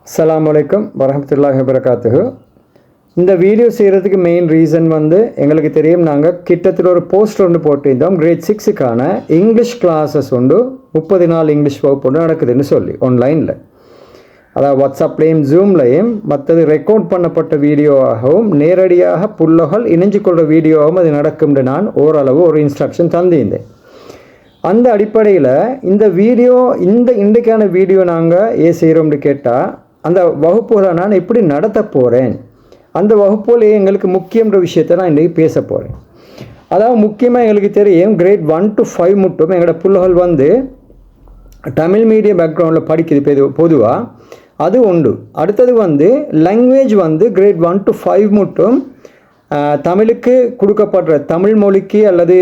அஸ்ஸலாமு அலைக்கும் வரஹ்மத்துல்லாஹி வபரகாத்துஹு. இந்த வீடியோ செய்கிறதுக்கு மெயின் ரீசன் எங்களுக்கு தெரியும், நாங்கள் கிட்டத்தட்ட ஒரு போஸ்டர் ஒன்று போட்டிருந்தோம். கிரேட் 6க்கான இங்கிலீஷ் கிளாஸஸ் 30 நாள் இங்கிலீஷ் வகுப்பு நடக்குதுன்னு சொல்லி ஆன்லைனில், அதாவது வாட்ஸ்அப்லேயும் ஜூம்லையும், மற்றது ரெக்கார்ட் பண்ணப்பட்ட வீடியோவாகவும் நேரடியாக புள்ளகள் இணைஞ்சு கொள்கிற வீடியோவாகவும் அது நடக்கும்னு நான் ஓரளவு ஒரு இன்ஸ்ட்ரக்ஷன் தந்திருந்தேன். அந்த அடிப்படையில் இந்த வீடியோ இன்றைக்கான வீடியோ நாங்கள் ஏன் செய்கிறோம்னு கேட்டால், அந்த வகுப்புகளை நான் எப்படி நடத்த போகிறேன், அந்த வகுப்புகளே எங்களுக்கு முக்கியன்ற விஷயத்தை நான் இன்றைக்கி பேச போகிறேன். அதாவது முக்கியமாக எங்களுக்கு தெரியும், கிரேட் 1 to 5 மட்டும் எங்களோட பிள்ளைகள் தமிழ் மீடியம் பேக்ரவுண்டில் படிக்குது பொதுவாக, அது உண்டு. அடுத்தது லாங்குவேஜ் கிரேட் 1 to 5 மட்டும் தமிழுக்கு கொடுக்கப்படுற தமிழ் மொழிக்கு அல்லது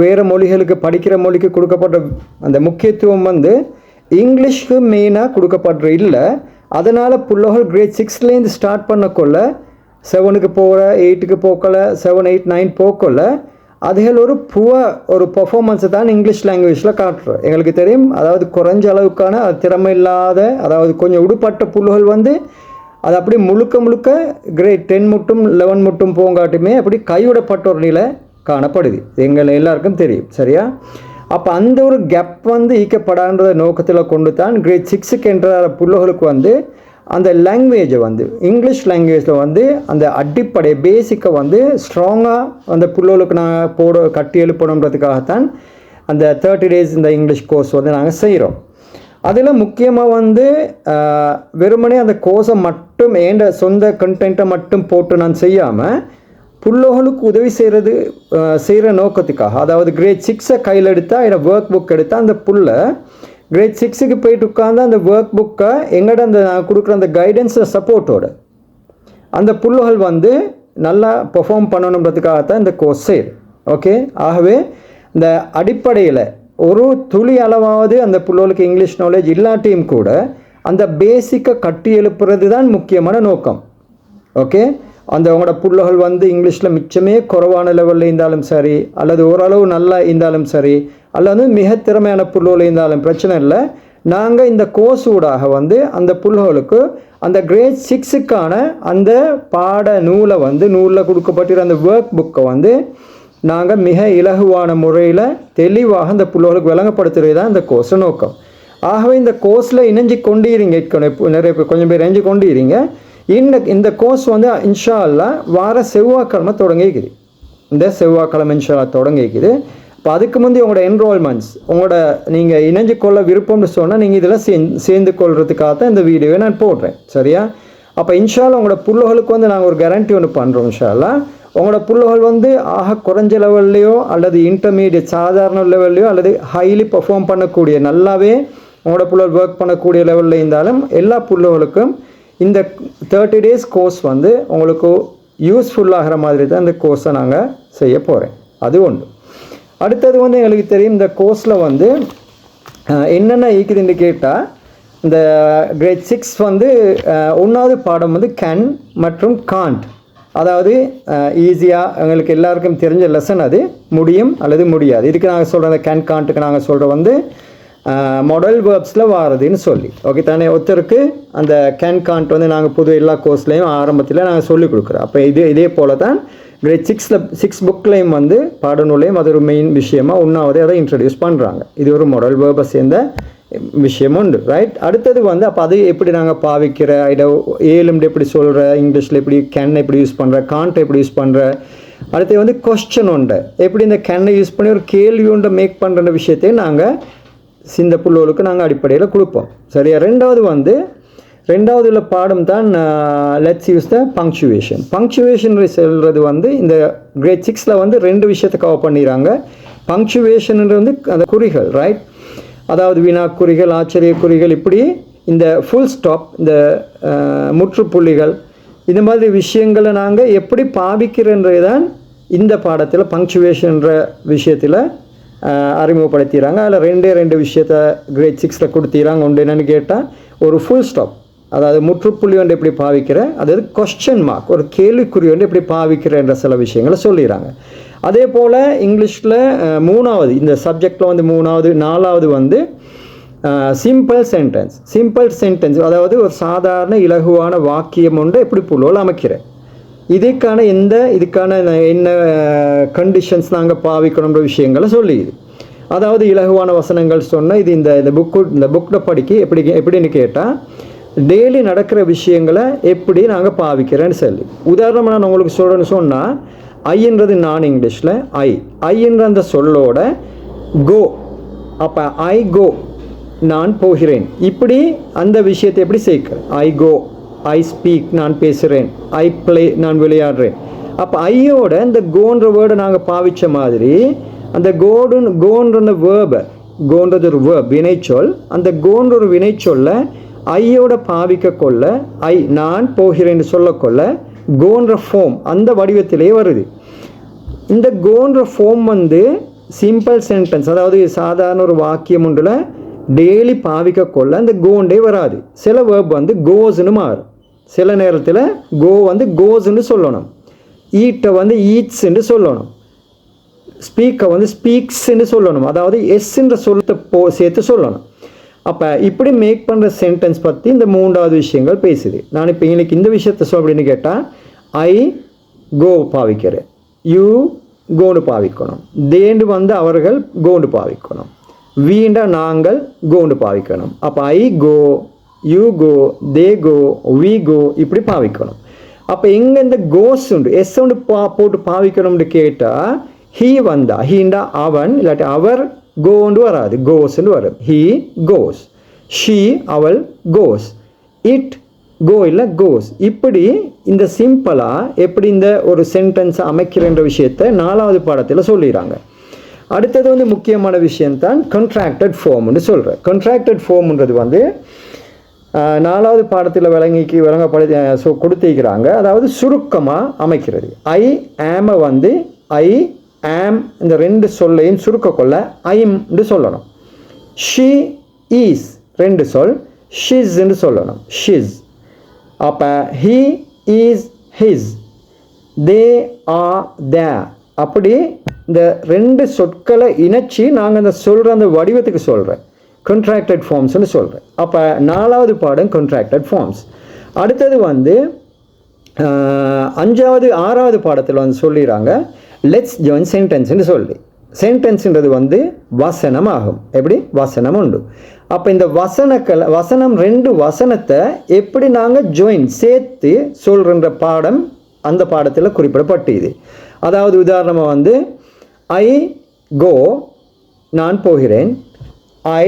வேறு மொழிகளுக்கு படிக்கிற மொழிக்கு கொடுக்கப்படுற அந்த முக்கியத்துவம் இங்கிலீஷ்க்கு மெயினாக கொடுக்கப்படுற இல்லை. அதனால் பிள்ளைகள் கிரேட் 6லேருந்து ஸ்டார்ட் பண்ணக்கொள்ள 7க்கு போகிற 8க்கு போக்கல 7, 8, 9 போக்கல அதுகள் ஒரு பர்ஃபார்மன்ஸை தான் இங்கிலீஷ் லாங்குவேஜில் காட்டுறோம். எங்களுக்கு தெரியும், அதாவது குறைஞ்ச அளவுக்கான திறமை இல்லாத, அதாவது கொஞ்சம் உடுப்பட்ட புள்ளுகள் அது அப்படி முழுக்க கிரேட் 10 மட்டும் 11 மட்டும் போங்காட்டுமே அப்படி கைவிடப்பட்ட ஒரு நிலை காணப்படுது. எங்கள் எல்லாருக்கும் தெரியும், சரியா? அப்போ அந்த ஒரு கேப் ஈக்கப்படாத நோக்கத்தில் கொண்டு தான் கிரேட் 6க்கு என்ற புள்ளைகளுக்கு அந்த லாங்குவேஜை இங்கிலீஷ் லாங்குவேஜில் அந்த அடிப்படை பேசிக்கை ஸ்ட்ராங்காக அந்த புள்ளைகளுக்கு நாங்கள் கட்டி எழுப்பணுன்றதுக்காகத்தான் அந்த 30 days இந்த இங்கிலீஷ் கோர்ஸ் நாங்கள் செய்கிறோம். அதில் முக்கியமாக வெறுமனே அந்த கோர்ஸை மட்டும் சொந்த கண்டென்ட்டை மட்டும் போட்டு நான் செய்யாமல் புள்ளைகளுக்கு உதவி செய்கிற நோக்கத்துக்காக, அதாவது கிரேட் 6 கையில் எடுத்தால் ஒர்க் புக் எடுத்தால் அந்த புள்ளை கிரேட் 6க்கு போயிட்டு உட்காந்து அந்த ஒர்க் புக்கை எங்கள்ட நான் கொடுக்குற அந்த கைடன்ஸை சப்போர்ட்டோடு அந்த புள்ளைகள் நல்லா பெர்ஃபார்ம் பண்ணணுன்றதுக்காகத்தான் இந்த கோர்ஸ் செய்யுது. ஓகே, ஆகவே இந்த அடிப்படையில் ஒரு துளி அளவாவது அந்த புள்ளைகளுக்கு இங்கிலீஷ் நாலேஜ் இல்லாட்டியும் கூட அந்த பேசிக்கை கட்டி எழுப்புறது தான் முக்கியமான நோக்கம். ஓகே, உங்களோட புள்ளைகள் இங்கிலீஷில் மிச்சமே குறைவான லெவலில் இருந்தாலும் சரி, அல்லது ஓரளவு நல்லா இருந்தாலும் சரி, அல்லது மிக திறமையான புள்ளைகள் இருந்தாலும் பிரச்சனை இல்லை. நாங்கள் இந்த கோர்ஸ் ஊடாக அந்த புள்ளைகளுக்கு அந்த கிரேட் 6க்கான அந்த பாட நூலை நூலில் கொடுக்கப்பட்டிருக்கிற அந்த ஒர்க் புக்கை நாங்கள் மிக இலகுவான முறையில் தெளிவாக அந்த புள்ளைகளுக்கு விளங்கப்படுத்துறது தான் இந்த கோர்ஸை நோக்கம். ஆகவே இந்த கோர்ஸில் இணைஞ்சு கொண்டிருங்க, நிறைய பேர் கொஞ்சம் பேர் இணைஞ்சு கொண்டிருங்க. இந்த கோர்ஸ் இன்ஷா அல்லாஹ் வார செவ்வாய்க்கிழமை தொடங்கிக்குது. இந்த செவ்வாய்க்கிழமை இன்ஷா அல்லாஹ் தொடங்கிக்குது. இப்போ அதுக்கு முந்தைய உங்களோட என்ரோல்மெண்ட்ஸ் நீங்கள் இணைஞ்சு கொள்ள விருப்பம்னு சொன்னால் நீங்கள் இதில் சேர்ந்து கொள்றதுக்காக தான் இந்த வீடியோவை நான் போடுறேன், சரியா? அப்போ இன்ஷா அல்லாஹ் உங்களோட புள்ளைகளுக்கு நாங்கள் ஒரு கேரண்டி ஒன்று பண்ணுறோம். இன்ஷா அல்லாஹ் உங்களோட புள்ளைகள் ஆக குறைஞ்ச லெவல்லையோ அல்லது இன்டர்மீடியட் சாதாரண லெவல்லையோ அல்லது ஹைலி பர்ஃபார்ம் பண்ணக்கூடிய, நல்லாவே உங்களோட புள்ளைகள் ஒர்க் பண்ணக்கூடிய லெவலில் இருந்தாலும் எல்லா புள்ளைகளுக்கும் இந்த 30 days கோர்ஸ் உங்களுக்கு யூஸ்ஃபுல்லாகிற மாதிரி தான் இந்த கோர்ஸை நாங்கள் செய்ய போகிறேன். அது ஒன்று. அடுத்தது எங்களுக்கு தெரியும், இந்த கோர்ஸில் என்னென்ன இருக்குதுன்னு கேட்டால், இந்த கிரேட் 6 ஒன்றாவது பாடம் கேன் மற்றும் காண்ட், அதாவது ஈஸியாக எங்களுக்கு எல்லாருக்கும் தெரிஞ்ச லெசன், அது முடியும் அல்லது முடியாது. இதுக்கு நாங்கள் சொல்கிற அந்த கேன் காண்ட்டுக்கு நாங்கள் சொல்கிற மாடல் வேர்ப்ஸில் வாரதுன்னு சொல்லி. ஓகே தானே? ஒருத்தருக்கு அந்த கேன் காண்ட் நாங்கள் பொது எல்லா கோர்ஸ்லேயும் ஆரம்பத்தில் நாங்கள் சொல்லிக் கொடுக்குறோம். அப்போ இதே போல் தான் கிரேட் 6 புக்லேயும் பாடநூலையும் அது ஒரு மெயின் விஷயமாக ஒன்றாவது அதை இன்ட்ரடியூஸ் பண்ணுறாங்க. இது ஒரு மாடல் வேர்பை சேர்ந்த விஷயம் உண்டு, ரைட்? அடுத்தது அப்போ அது எப்படி நாங்கள் பாவிக்கிற, இதை ஏழும்ட்டு எப்படி சொல்கிற, இங்கிலீஷில் எப்படி கேன் எப்படி யூஸ் பண்ணுற, காண்ட்டை எப்படி யூஸ் பண்ணுற, அடுத்து கொஸ்டின் உண்டு எப்படி இந்த கேனை யூஸ் பண்ணி ஒரு கேள்வி ஒன்றை மேக் பண்ணுற விஷயத்தையும் நாங்கள் இந்த புள்ளோலுக்கு நாங்கள் அடிப்படையில் கொடுப்போம், சரியா? ரெண்டாவதுல பாடம் தான் let's use the punctuation. Punctuation சொல்கிறது இந்த கிரேட் 6ல் 2 விஷயத்தை கவர் பண்ணிடுறாங்க. பங்க்சுவேஷன்ன்றது அந்த குறிகள், ரைட்? அதாவது வினாக்குறிகள், ஆச்சரிய குறிகள், இப்படி இந்த ஃபுல் ஸ்டாப், இந்த முற்றுப்புள்ளிகள், இந்த மாதிரி விஷயங்களை நாங்கள் எப்படி பாவிக்கிறன்றது தான் இந்த பாடத்தில் பங்க்சுவேஷன்ற விஷயத்தில் அறிமுகப்படுத்திடுறாங்க. அதில் 2 விஷயத்தை கிரேட் 6ல் கொடுத்திடுறாங்க. ஒன்று என்னென்னு கேட்டால், ஒரு ஃபுல் ஸ்டாப், அதாவது முற்றுப்புள்ளி ஒன்று எப்படி பாவிக்கிற, அதாவது கொஸ்டின் மார்க், ஒரு கேள்விக்குறி ஒன்று எப்படி பாவிக்கிறன்ற சில விஷயங்களை சொல்லிடுறாங்க. அதே போல் இங்கிலீஷில் 3வது இந்த சப்ஜெக்டில் 3வது 4வது சிம்பிள் சென்டென்ஸ் அதாவது ஒரு சாதாரண இலகுவான வாக்கியம் ஒன்று எப்படி புள்ளோல் அமைக்கிறேன். இதுக்கான என்ன கண்டிஷன்ஸ் நாங்கள் பாவிக்கணுன்ற விஷயங்களை சொல்லிடுது. அதாவது இலகுவான வசனங்கள் சொன்னால் இது இந்த புக்கில் படிக்க எப்படின்னு கேட்டால் டெய்லி நடக்கிற விஷயங்களை எப்படி நாங்கள் பாவிக்கிறேன்னு சொல்லி. உதாரணமாக நான் உங்களுக்கு சொல்கிறேன்னு சொன்னால் ஐன்றது நான் இங்கிலீஷில் ஐன்ற அந்த சொல்லோட கோ, அப்போ ஐ கோ நான் போகிறேன், இப்படி அந்த விஷயத்தை எப்படி சேர்க்கிறேன். ஐ கோ, ஐ ஸ்பீக் நான் பேசுகிறேன், ஐ ப்ளே நான் விளையாடுறேன். அப்போ ஐயோட இந்த கோன்ற வேர்டை நாங்கள் பாவித்த மாதிரி அந்த கோன்ற அந்த வேர்பை, கோன்றது ஒரு வேர்ப் வினைச்சொல், அந்த கோன்ற ஒரு வினைச்சொல்ல ஐயோட பாவிக்க கொள்ள ஐ நான் போகிறேன்னு சொல்லக்கொள்ள கோன்ற ஃபார்ம் அந்த வடிவத்திலே வருது. இந்த கோன்ற ஃபார்ம் வந்து சிம்பிள் சென்டென்ஸ், அதாவது சாதாரண ஒரு வாக்கியம் ஒன்றில் டெய்லி பாவிக்க கொள்ள அந்த கோண்டே வராது. சில வேர்ப் வந்து கோஸ்ன்னு மாறும். சில நேரத்தில் கோ வந்து கோஸ்ன்னு சொல்லணும், ஈட்டை வந்து ஈட்ஸ்ன்னு சொல்லணும், ஸ்பீக்கை வந்து ஸ்பீக்ஸ்ன்னு சொல்லணும், அதாவது எஸ்ன்ற சொல்லத்தை சேர்த்து சொல்லணும். அப்போ இப்படி மேக் பண்ணுற சென்டென்ஸ் பற்றி இந்த 3வது விஷயங்கள் பேசுது. நான் இப்போ எங்களுக்கு இந்த விஷயத்தை அப்படின்னு கேட்டால் ஐ கோ பாவிக்கிறேன், யூ கோண்டு பாவிக்கணும், தேண்டு வந்து அவர்கள் கோண்டு பாவிக்கணும், வீண்டா நாங்கள் கோண்டு பாவிக்கணும். அப்போ I go, you go, they go, we go இப்படி பாவிக்கணும். அப்போ எங்கே இந்த கோஸ் உண்டு எஸ் ஒன்று போட்டு பாவிக்கணும்னு கேட்டால் ஹீ வந்தா ஹீண்டா அவன், இல்லாட்டி அவர் கோண்டு வராது, கோஸ்ன்னு வரும். ஹீ கோஸ், ஷீ அவள் கோஸ், இட் கோ இல்லை கோஸ். இப்படி இந்த சிம்பிளாக எப்படி இந்த ஒரு சென்டென்ஸை அமைக்கிறன்ற விஷயத்தை 4வது பாடத்தில் சொல்லிடுறாங்க. அடுத்தது வந்து முக்கியமான விஷயம்தான் கண்ட்ராக்டட் ஃபார்ம்னு சொல்கிறேன். கண்ட்ராக்டட் ஃபார்ம்ன்றது வந்து 4வது பாடத்தில் கொடுத்திருக்கிறாங்க. அதாவது சுருக்கமாக அமைக்கிறது. ஐ ஆமை வந்து ஐ ஆம் இந்த 2 சொல்லையும் சுருக்க கொள்ள ஐம்னு சொல்லணும். ஷீ ஈஸ் 2 சொல் ஷிஸ்ன்னு சொல்லணும், ஷிஸ். அப்போ he is his, they are their. அப்படி இந்த 2 சொற்களை இணைச்சி நாங்கள் அந்த சொல்கிற அந்த வடிவத்துக்கு சொல்கிறேன் கண்ட்ராக்டட் ஃபார்ம்ஸ்னு சொல்கிறேன். அப்போ 4வது பாடம் கண்ட்ராக்டட் ஃபார்ம்ஸ். அடுத்தது வந்து 5வது 6வது பாடத்தில் வந்து சொல்லிடுறாங்க லெட்ஸ் ஜாயின் சென்டென்ஸ்ன்னு சொல்லி. சென்டென்ஸ்ன்றது வந்து வசனம் ஆகும். எப்படி வசனம் உண்டு. அப்போ இந்த வசனம் 2 வசனத்தை எப்படி நாங்கள் ஜாயின் சேர்த்து சொல்கிற பாடம் அந்த பாடத்தில் குறிப்பிடப்பட்டுது. அதாவது உதாரணமாக வந்து ஐ கோ நான் போகிறேன், ஐ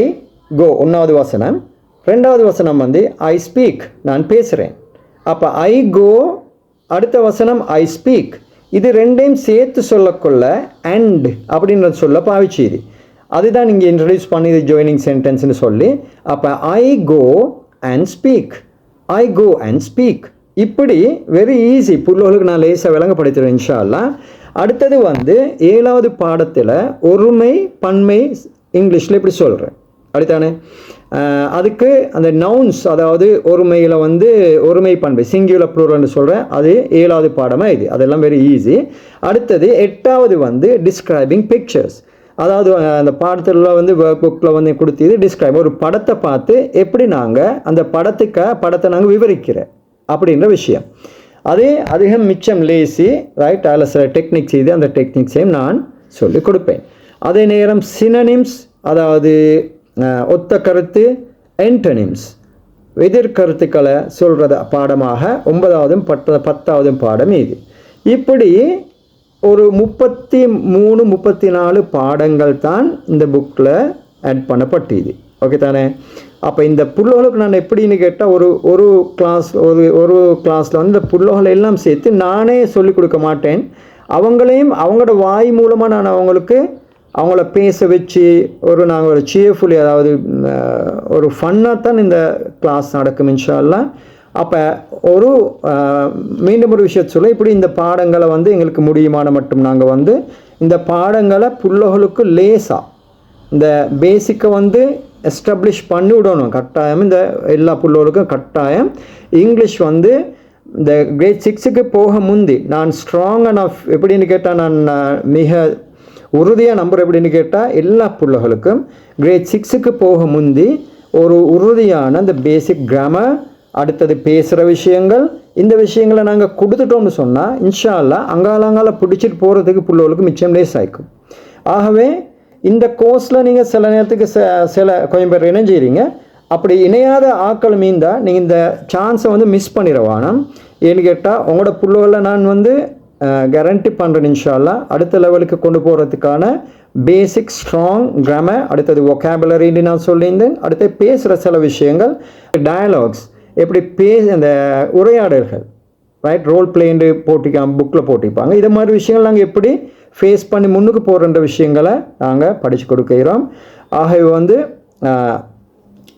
கோ 1வது வசனம். 2வது வசனம் வந்து ஐ ஸ்பீக் நான் பேசுகிறேன். அப்போ ஐ கோ அடுத்த வசனம் ஐ ஸ்பீக், இது 2ஐயும் சேர்த்து சொல்லக்கொள்ள அண்ட் அப்படின்ற சொல்ல பாவிச்சுது. அதுதான் இங்கே இன்ட்ரடியூஸ் பண்ணிது ஜாயினிங் சென்டென்ஸ்னு சொல்லி. அப்போ I go and speak, I go and speak. இப்படி வெரி ஈஸி புள்ளோகளுக்கு நான் லேசாக விளங்கப்படுத்துகிறேன் இன்ஷா அல்லாஹ். அடுத்தது வந்து 7வது பாடத்தில் ஒருமை பன்மை இங்கிலீஷில் இப்படி சொல்கிறேன் அப்படித்தானே. அதுக்கு அந்த நவுன்ஸ், அதாவது ஒருமையில் வந்து ஒருமை பண்பை சிங்குலர் ப்ளூரல்னு சொல்கிறேன், அது 7வது பாடமாக இது. அதெல்லாம் வெரி ஈஸி. அடுத்தது 8வது வந்து டிஸ்கிரைபிங் பிக்சர்ஸ். அதாவது அந்த பாடத்தில் வந்து புக்கில் வந்து கொடுத்தது டிஸ்கிரைப், ஒரு படத்தை பார்த்து எப்படி நாங்கள் அந்த படத்தை நாங்கள் விவரிக்கிறேன் அப்படின்ற விஷயம். அதே அதிகம் மிச்சம் லேசி ரைட். அதில் சில டெக்னிக்ஸ் செய்து அந்த டெக்னிக்ஸையும் நான் சொல்லிக் கொடுப்பேன். அதே நேரம் சினனிம்ஸ், அதாவது ஒத்த கருத்து, என்டனிம்ஸ் எதிர்கருத்துக்களை சொல்கிறத பாடமாக 9வதும் 10வது பாடம் இது. இப்படி ஒரு 33 34 பாடங்கள் தான் இந்த புக்கில் ஆட் பண்ணப்பட்டுது. ஓகே தானே. அப்போ இந்த புள்ளோகளுக்கு நான் எப்படின்னு கேட்டால் ஒரு கிளாஸில் வந்து இந்த புள்ளோகளை எல்லாம் சேர்த்து நானே சொல்லிக் கொடுக்க மாட்டேன். அவங்களையும் அவங்களோட வாய் மூலமாக நான் அவங்கள பேச வச்சு நாங்கள் ஒரு சியர்ஃபுல்லி, அதாவது ஒரு ஃபன்னாக தான் இந்த கிளாஸ் நடக்கும் இன்ஷா அல்லாஹ். அப்போ மீண்டும் ஒரு விஷயத்தை சொல்ல, இப்படி இந்த பாடங்களை வந்து எங்களுக்கு முடியுமான மட்டும் நாங்கள் வந்து இந்த பாடங்களை புள்ளோகளுக்கு லேசாக இந்த பேசிக்கை வந்து எஸ்டாப்ளிஷ் பண்ணி விடணும் கட்டாயம். இந்த எல்லா புள்ளோகளுக்கும் கட்டாயம் இங்கிலீஷ் வந்து இந்த கிரேட் 6க்கு போக முந்தி நான் ஸ்ட்ராங் அனஃப் எப்படின்னு கேட்டால் நான் மிக உறுதியாக நம்பர் எப்படின்னு கேட்டால் எல்லா பிள்ளைகளுக்கும் கிரேட் 6க்கு போக முந்தி ஒரு உறுதியான அந்த பேசிக் கிராமர், அடுத்தது பேசுகிற விஷயங்கள், இந்த விஷயங்களை நாங்கள் கொடுத்துட்டோம்னு சொன்னால் இன்ஷா அல்லாஹ் அங்கால பிடிச்சிட்டு போகிறதுக்கு பிள்ளைகளுக்கு மிச்சம் லேஸ் ஆகிக்கும். ஆகவே இந்த கோர்ஸில் நீங்கள் சில நேரத்துக்கு சில கொஞ்சம் பேர் இணைஞ்சிறீங்க. அப்படி இணையாத ஆக்கள் மீந்தால் நீங்கள் இந்த சான்ஸை வந்து மிஸ் பண்ணிடுவானா. ஏன்னு கேட்டால் உங்களோட பிள்ளைகளை நான் வந்து கேரண்டி பண்ணுறேன் இன்ஷா அல்லாஹ் அடுத்த லெவலுக்கு கொண்டு போகிறதுக்கான பேசிக் ஸ்ட்ராங் கிராமர், அடுத்தது ஒகேபுலரின்னு நான் சொல்லியிருந்தேன். அடுத்து பேசுகிற சில விஷயங்கள், டயலாக்ஸ், எப்படி அந்த உரையாடல்கள், ரைட், ரோல் பிளேண்டு புக்கில் போட்டிருப்பாங்க. இது மாதிரி விஷயங்கள் நாங்கள் எப்படி ஃபேஸ் பண்ணி முன்னுக்கு போகிற விஷயங்களை நாங்கள் படித்து கொடுக்கிறோம். ஆகவே வந்து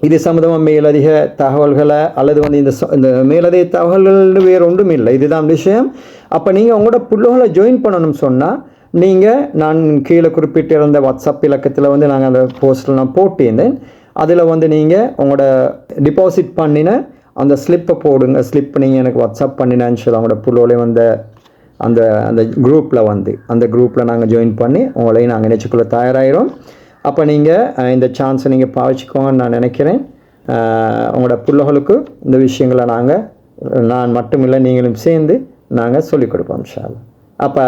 இது சம்மந்தமாக மேலதிக தகவல்களை அல்லது வந்து இந்த மேலதிக தகவல்கள் வேறு ஒன்றும் இல்லை, இதுதான் விஷயம். அப்போ நீங்கள் உங்களோட பிள்ளைகளை ஜாயின் பண்ணணும்னு சொன்னால் நீங்கள் நான் கீழே குறிப்பிட்டிருந்த வாட்ஸ்அப் இலக்கத்தில் வந்து நாங்கள் அந்த போஸ்ட்டில் நான் போட்டிருந்தேன். அதில் வந்து நீங்கள் உங்களோட டிபாசிட் பண்ணின அந்த ஸ்லிப்பை போடுங்க. ஸ்லிப் நீங்கள் எனக்கு வாட்ஸ்அப் பண்ணினேன்னு சொல்லி அவங்களோட பிள்ளைகளையும் அந்த அந்த அந்த குரூப்பில் நாங்கள் ஜாயின் பண்ணி உங்களையும் நாங்கள் நினைச்சுக்குள்ள தயாராகிறோம். அப்போ நீங்கள் இந்த சான்ஸை நீங்கள் பாவிச்சுக்கோங்கன்னு நான் நினைக்கிறேன். உங்களோட பிள்ளைகளுக்கு இந்த விஷயங்களை நான் மட்டுமில்லை நீங்களும் சேர்ந்து நாங்கள் சொல்லிக் கொடுப்போம் இன்ஷா அல்லாஹ். அப்போ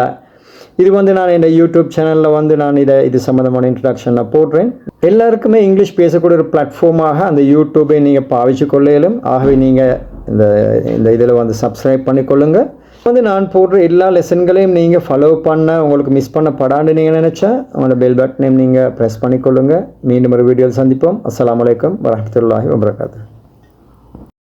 இது வந்து நான் இந்த யூடியூப் சேனலில் வந்து நான் இது சம்மந்தமான இன்ட்ரடக்ஷன் நான் போடுறேன். எல்லாருக்குமே இங்கிலீஷ் பேசக்கூடிய ஒரு பிளாட்ஃபார்மாக அந்த யூடியூப்பை நீங்கள் பாவிச்சு கொள்ளையிலும். ஆகவே நீங்கள் இந்த இதில் வந்து சப்ஸ்கிரைப் பண்ணிக்கொள்ளுங்கள். வந்து நான் போடுற எல்லா லெசன்களையும் நீங்கள் ஃபாலோ பண்ண உங்களுக்கு மிஸ் பண்ணப்படான்னு நீங்கள் நினச்சா உங்களோட பெல் பட்டனையும் நீங்கள் ப்ரெஸ் பண்ணிக்கொள்ளுங்கள். மீண்டும் ஒரு வீடியோவில் சந்திப்போம். அஸ்ஸலாமு அலைக்கும் வரஹ்மத்துல்லாஹி வபரகாத்துஹு.